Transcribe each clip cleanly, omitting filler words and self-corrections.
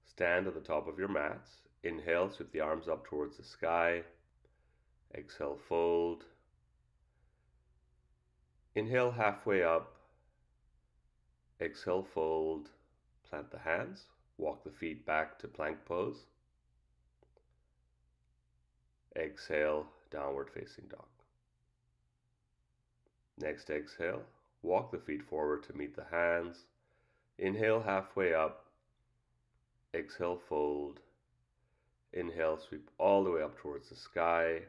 Stand at the top of your mats. Inhale, sweep the arms up towards the sky. Exhale, fold. Inhale, halfway up. Exhale, fold. Plant the hands. Walk the feet back to plank pose. Exhale, downward facing dog. Next exhale, walk the feet forward to meet the hands. Inhale, halfway up. Exhale, fold. Inhale, sweep all the way up towards the sky.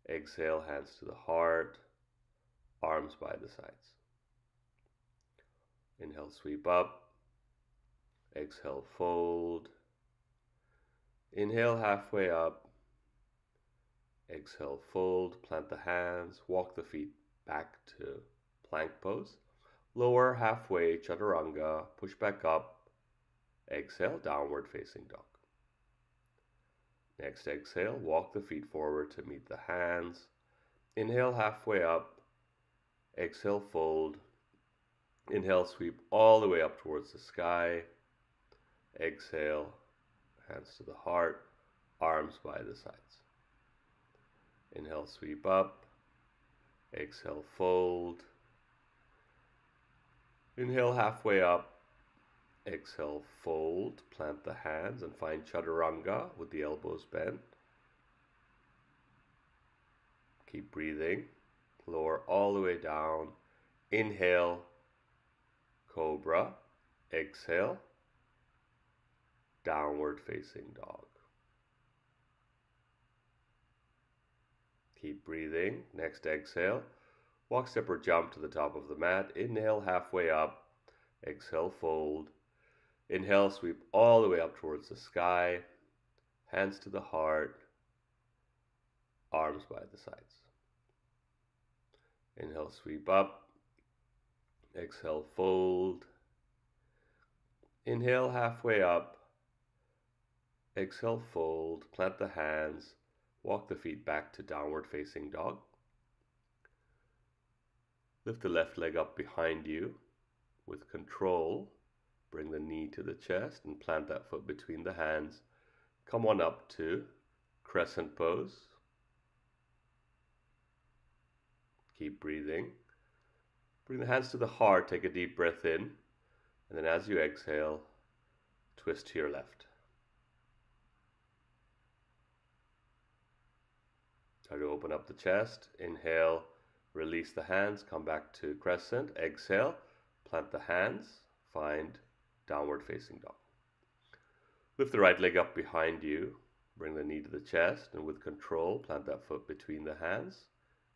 Exhale, hands to the heart, arms by the sides. Inhale, sweep up. Exhale, fold. Inhale, halfway up. Exhale, fold. Plant the hands. Walk the feet back to plank pose. Lower halfway, chaturanga. Push back up. Exhale, downward facing dog. Next exhale, walk the feet forward to meet the hands. Inhale, halfway up. Exhale, fold. Inhale, sweep all the way up towards the sky. Exhale, hands to the heart, arms by the sides. Inhale, sweep up. Exhale, fold. Inhale, halfway up. Exhale, fold. Plant the hands and find chaturanga with the elbows bent. Keep breathing. Lower all the way down. Inhale, cobra. Exhale, downward facing dog. Keep breathing. Next exhale, walk, step, or jump to the top of the mat. Inhale, halfway up. Exhale, fold. Inhale, sweep all the way up towards the sky. Hands to the heart, arms by the sides. Inhale, sweep up. Exhale, fold. Inhale, halfway up. Exhale, fold. Plant the hands. Walk the feet back to downward facing dog. Lift the left leg up behind you. With control, bring the knee to the chest and plant that foot between the hands. Come on up to crescent pose. Keep breathing. Bring the hands to the heart, take a deep breath in, and then as you exhale, twist to your left. Try to open up the chest. Inhale, release the hands, come back to crescent. Exhale, plant the hands, find downward facing dog. Lift the right leg up behind you, bring the knee to the chest, and with control, plant that foot between the hands.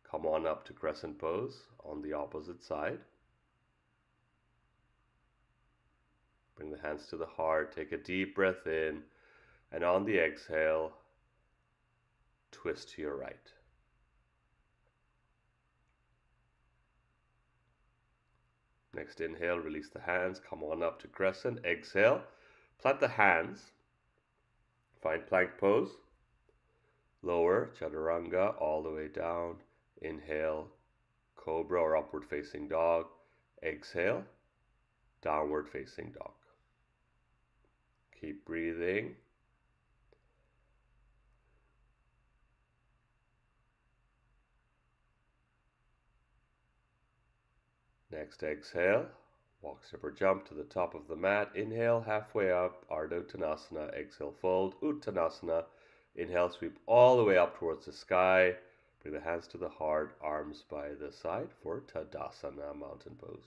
Come on up to crescent pose on the opposite side. Bring the hands to the heart, take a deep breath in, and on the exhale, twist to your right. Next inhale, release the hands, come on up to crescent. Exhale, plant the hands, find plank pose. Lower, chaturanga, all the way down. Inhale, cobra or upward facing dog. Exhale, downward facing dog. Keep breathing. Next exhale, walk, step, or jump to the top of the mat. Inhale, halfway up, Ardha Uttanasana. Exhale, fold, Uttanasana. Inhale, sweep all the way up towards the sky. Bring the hands to the heart, arms by the side for Tadasana, mountain pose.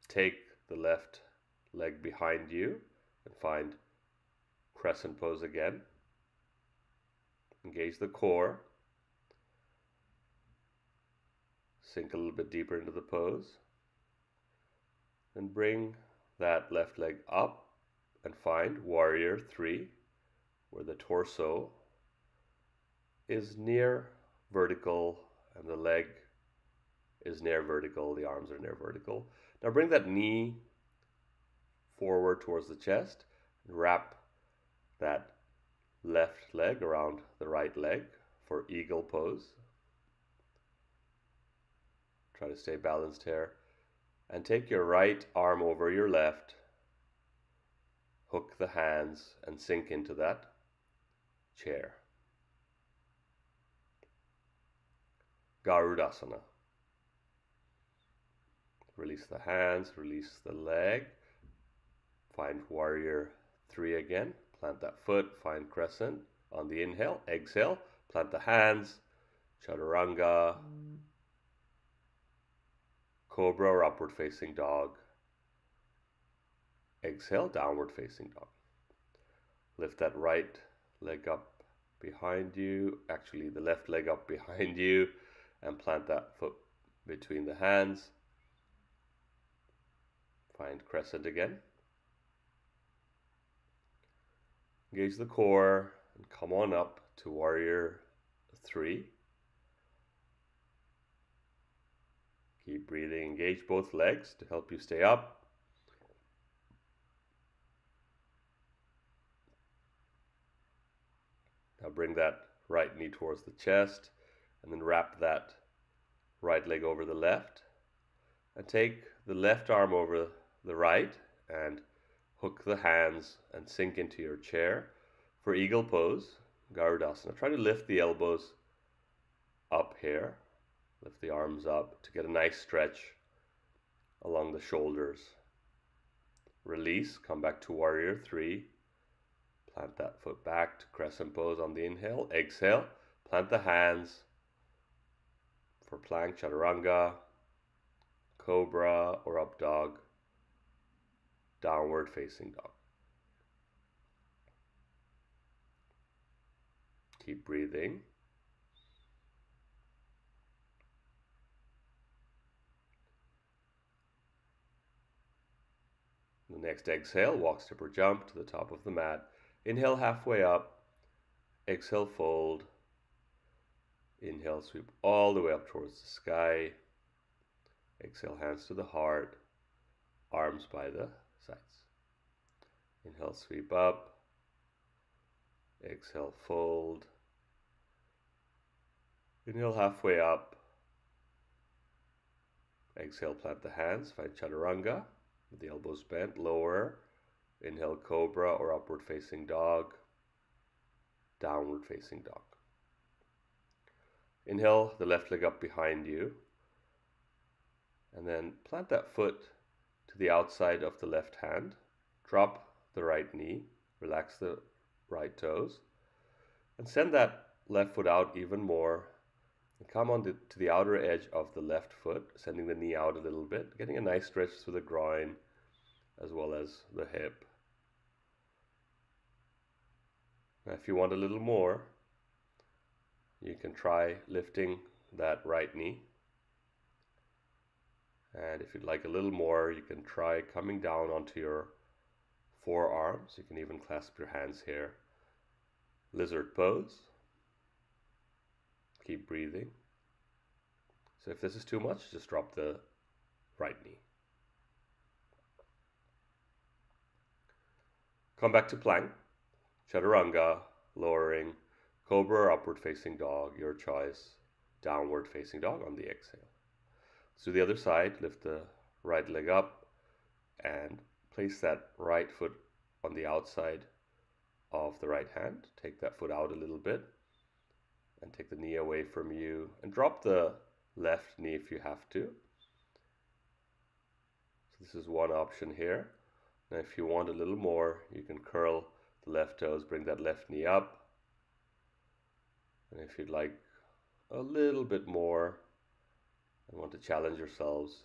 Take the left leg behind you and find crescent pose again. Engage the core. Sink a little bit deeper into the pose. And bring that left leg up and find warrior 3, where the torso is near vertical and the leg is near vertical, the arms are near vertical. Now bring that knee forward towards the chest and wrap that left leg around the right leg for eagle pose. Try to stay balanced here. And take your right arm over your left, hook the hands and sink into that chair. Garudasana. Release the hands, release the leg. Find warrior 3 again. Plant that foot, find crescent on the inhale. Exhale, plant the hands, chaturanga, cobra or upward facing dog. Exhale, downward facing dog. Lift that right leg up behind you, actually the left leg up behind you, and plant that foot between the hands. Find crescent again. Engage the core and come on up to warrior 3. Keep breathing, engage both legs to help you stay up. Now bring that right knee towards the chest and then wrap that right leg over the left and take the left arm over the right and hook the hands and sink into your chair for eagle pose, Garudasana. Try to lift the elbows up here, lift the arms up to get a nice stretch along the shoulders. Release, come back to warrior 3. Plant that foot back to crescent pose on the inhale. Exhale, plant the hands for plank, chaturanga, cobra or up dog, downward facing dog. Keep breathing. The next exhale, walk, step or jump to the top of the mat. Inhale halfway up, exhale fold. Inhale sweep all the way up towards the sky. Exhale hands to the heart, arms by the sides. Inhale sweep up, exhale fold. Inhale halfway up, exhale plant the hands, find chaturanga with the elbows bent, lower. Inhale cobra or upward facing dog, downward facing dog. Inhale the left leg up behind you and then plant that foot to the outside of the left hand. Drop the right knee, relax the right toes and send that left foot out even more and come on to the outer edge of the left foot, sending the knee out a little bit, getting a nice stretch through the groin as well as the hip. Now if you want a little more, you can try lifting that right knee. And if you'd like a little more, you can try coming down onto your forearms. You can even clasp your hands here. Lizard pose. Keep breathing. So if this is too much, just drop the right knee. Come back to plank. Chaturanga, lowering, cobra or upward facing dog, your choice, downward facing dog on the exhale. Let's do the other side, lift the right leg up and place that right foot on the outside of the right hand. Take that foot out a little bit and take the knee away from you and drop the left knee if you have to. So this is one option here. Now if you want a little more, you can curl the left toes, bring that left knee up. And if you'd like a little bit more and want to challenge yourselves,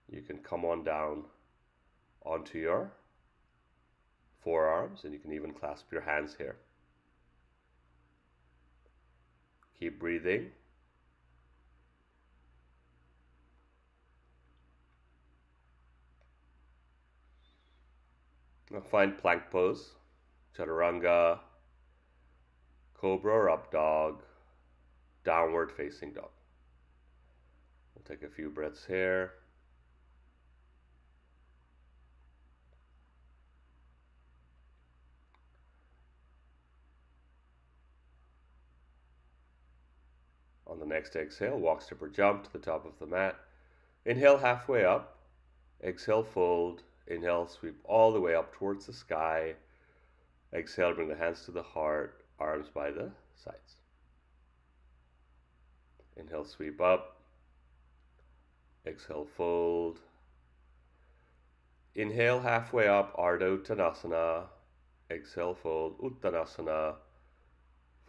you can come on down onto your forearms and you can even clasp your hands here. Keep breathing. Now find plank pose, chaturanga, cobra or up dog, downward facing dog. We'll take a few breaths here. On the next exhale, walk, step, or jump to the top of the mat. Inhale halfway up. Exhale, fold. Inhale, sweep all the way up towards the sky. Exhale, bring the hands to the heart, arms by the sides. Inhale, sweep up. Exhale, fold. Inhale, halfway up, Ardha Uttanasana. Exhale, fold, Uttanasana.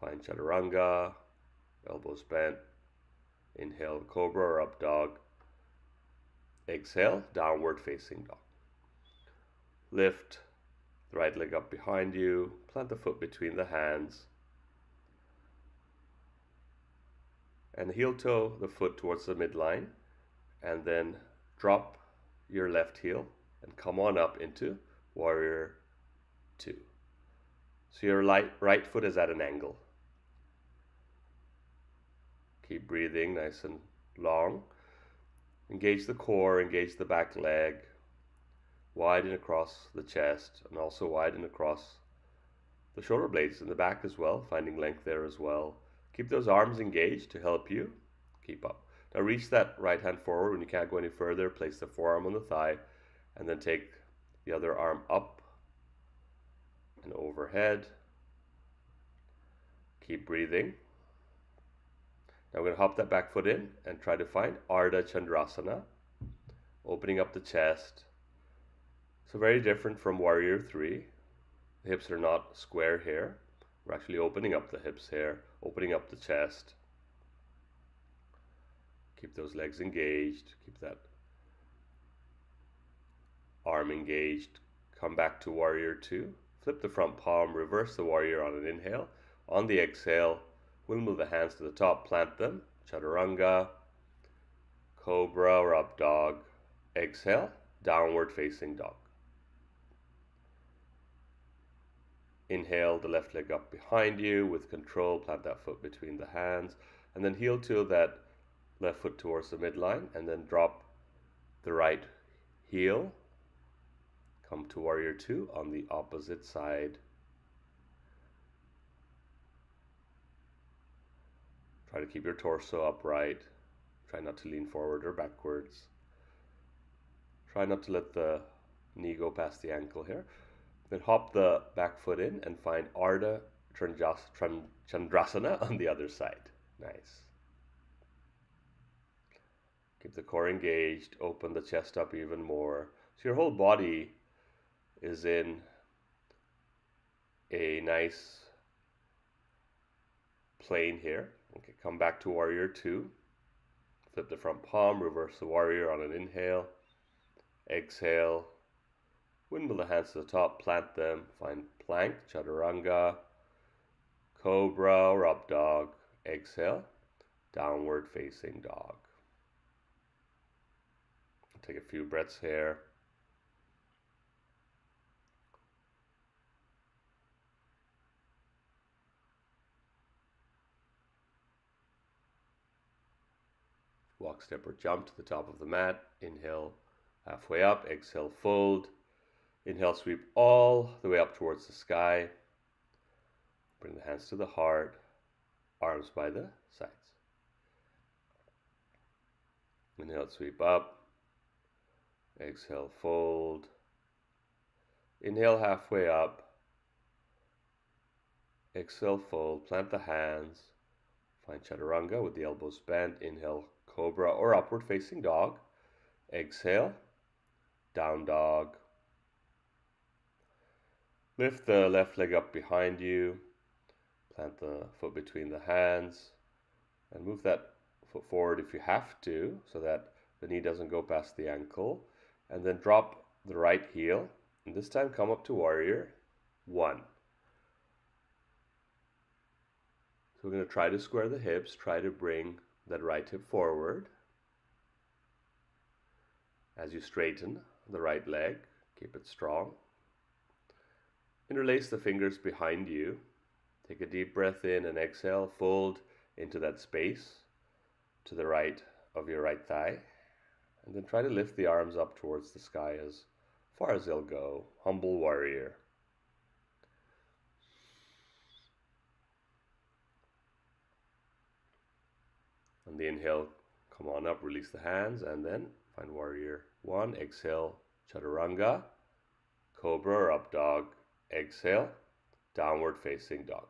Find Chaturanga, elbows bent. Inhale, Cobra or Up Dog. Exhale, Downward Facing Dog. Lift the right leg up behind you. Plant the foot between the hands. And heel toe the foot towards the midline. And then drop your left heel and come on up into Warrior 2. So your right foot is at an angle. Keep breathing nice and long. Engage the core, engage the back leg. Widen across the chest and also widen across the shoulder blades in the back as well, finding length there as well. Keep those arms engaged to help you keep up. Now reach that right hand forward. When you can't go any further, place the forearm on the thigh and then take the other arm up and overhead. Keep breathing. Now we're going to hop that back foot in and try to find Ardha Chandrasana, opening up the chest. So very different from Warrior 3. The hips are not square here. We're actually opening up the hips here, opening up the chest. Keep those legs engaged. Keep that arm engaged. Come back to Warrior 2. Flip the front palm, reverse the warrior on an inhale. On the exhale, we'll move the hands to the top, plant them. Chaturanga, Cobra or Up Dog. Exhale, Downward Facing Dog. Inhale the left leg up behind you with control, plant that foot between the hands, and then heel toe that left foot towards the midline, and then drop the right heel. Come to Warrior 2 on the opposite side. Try to keep your torso upright. Try not to lean forward or backwards. Try not to let the knee go past the ankle here. Then hop the back foot in and find Ardha Chandrasana on the other side. Nice. Keep the core engaged. Open the chest up even more. So your whole body is in a nice plane here. Okay, come back to Warrior 2. Flip the front palm, reverse the warrior on an inhale. Exhale. Windmill the hands to the top, plant them. Find plank, Chaturanga, Cobra or Up Dog. Exhale, Downward Facing Dog. Take a few breaths here. Walk, step, or jump to the top of the mat. Inhale, halfway up. Exhale, fold. Inhale, sweep all the way up towards the sky. Bring the hands to the heart, arms by the sides. Inhale, sweep up. Exhale, fold. Inhale, halfway up. Exhale, fold. Plant the hands. Find Chaturanga with the elbows bent. Inhale, Cobra or Upward Facing Dog. Exhale, Down Dog. Lift the left leg up behind you. Plant the foot between the hands. And move that foot forward if you have to, so that the knee doesn't go past the ankle. And then drop the right heel. And this time come up to Warrior 1. So we're going to try to square the hips. Try to bring that right hip forward. As you straighten the right leg, keep it strong. Interlace the fingers behind you. Take a deep breath in and exhale. Fold into that space to the right of your right thigh. And then try to lift the arms up towards the sky as far as they'll go. Humble warrior. On the inhale, come on up, release the hands, and then find warrior one. Exhale, chaturanga, cobra or up dog. Exhale, downward facing dog.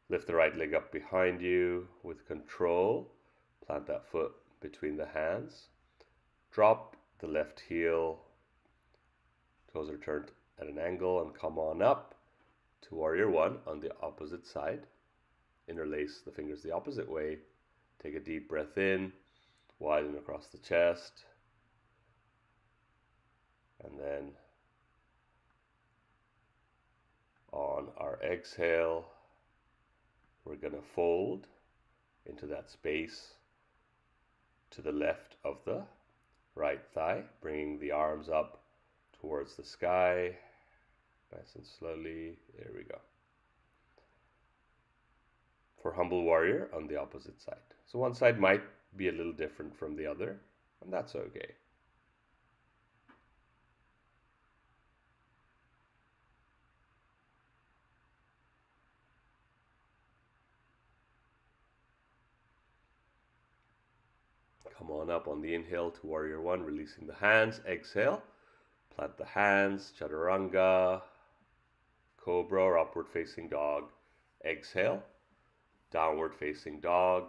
Lift the right leg up behind you with control. Plant that foot between the hands. Drop the left heel. Toes are turned at an angle and come on up to warrior one on the opposite side. Interlace the fingers the opposite way. Take a deep breath in, widen across the chest, and then on our exhale, we're going to fold into that space to the left of the right thigh, bringing the arms up towards the sky, nice and slowly. There we go. For humble warrior on the opposite side. So one side might be a little different from the other, and that's okay. Come on up on the inhale to warrior one, releasing the hands. Exhale, plant the hands, chaturanga, cobra or upward facing dog. Exhale, downward facing dog.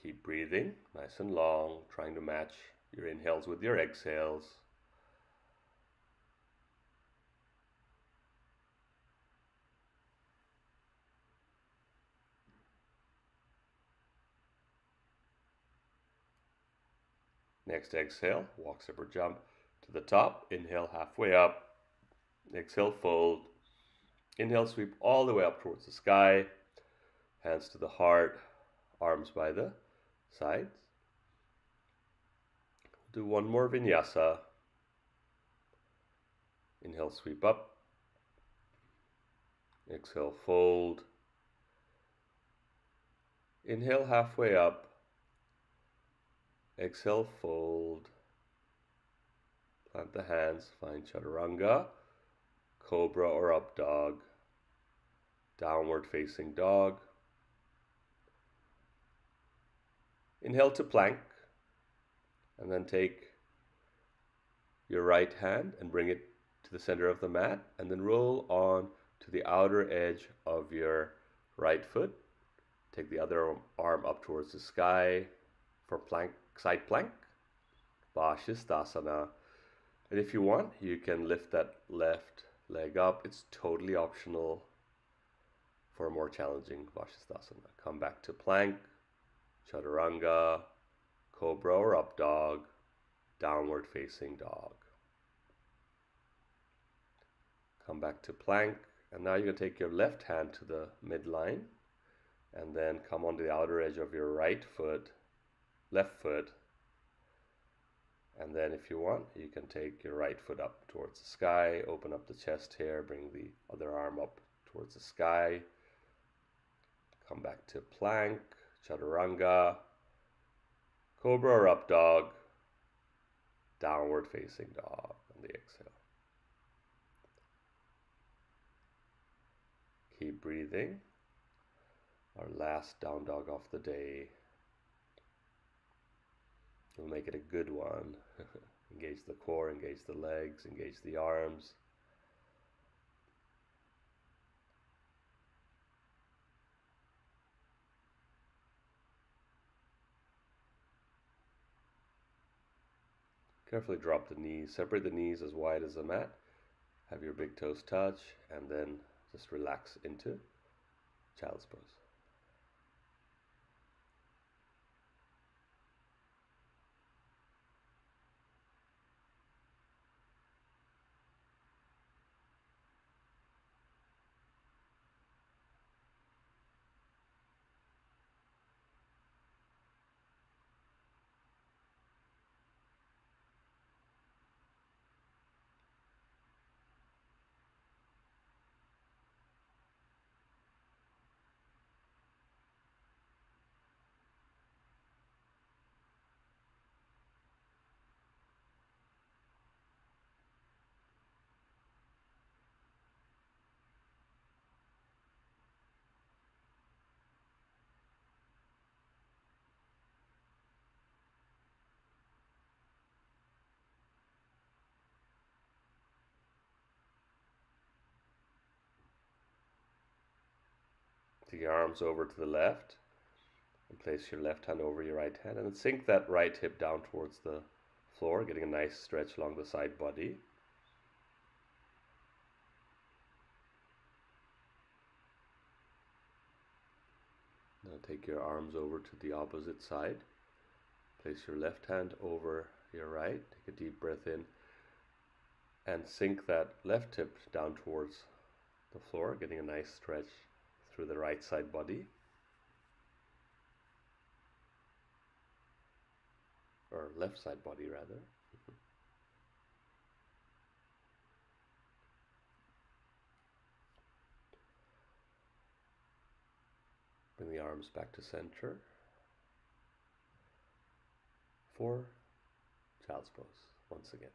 Keep breathing nice and long, trying to match your inhales with your exhales. Next exhale, walk, step or jump to the top. Inhale, halfway up. Exhale, fold. Inhale, sweep all the way up towards the sky. Hands to the heart, arms by the sides. Do one more vinyasa. Inhale, sweep up. Exhale, fold. Inhale, halfway up. Exhale, fold. Plant the hands, find chaturanga, cobra or up dog, downward facing dog. Inhale to plank, and then take your right hand and bring it to the center of the mat, and then roll on to the outer edge of your right foot. Take the other arm up towards the sky for plank, side plank, Vashisthasana. And if you want, you can lift that left leg up. It's totally optional for a more challenging Vashisthasana. Come back to plank, chaturanga, cobra or up dog, downward facing dog. Come back to plank, and now you're going to take your left hand to the midline, and then come onto the outer edge of your right foot, left foot, and then if you want, you can take your right foot up towards the sky, open up the chest here, bring the other arm up towards the sky, come back to plank, chaturanga, cobra or up dog, downward facing dog on the exhale. Keep breathing. Our last down dog of the day. We'll make it a good one. Engage the core, engage the legs, engage the arms. Carefully drop the knees. Separate the knees as wide as the mat. Have your big toes touch, and then just relax into child's pose. Take your arms over to the left and place your left hand over your right hand, and then sink that right hip down towards the floor, getting a nice stretch along the side body. Now take your arms over to the opposite side. Place your left hand over your right. Take a deep breath in and sink that left hip down towards the floor, getting a nice stretch through the right side body. Or left side body rather. Bring the arms back to center for child's pose once again.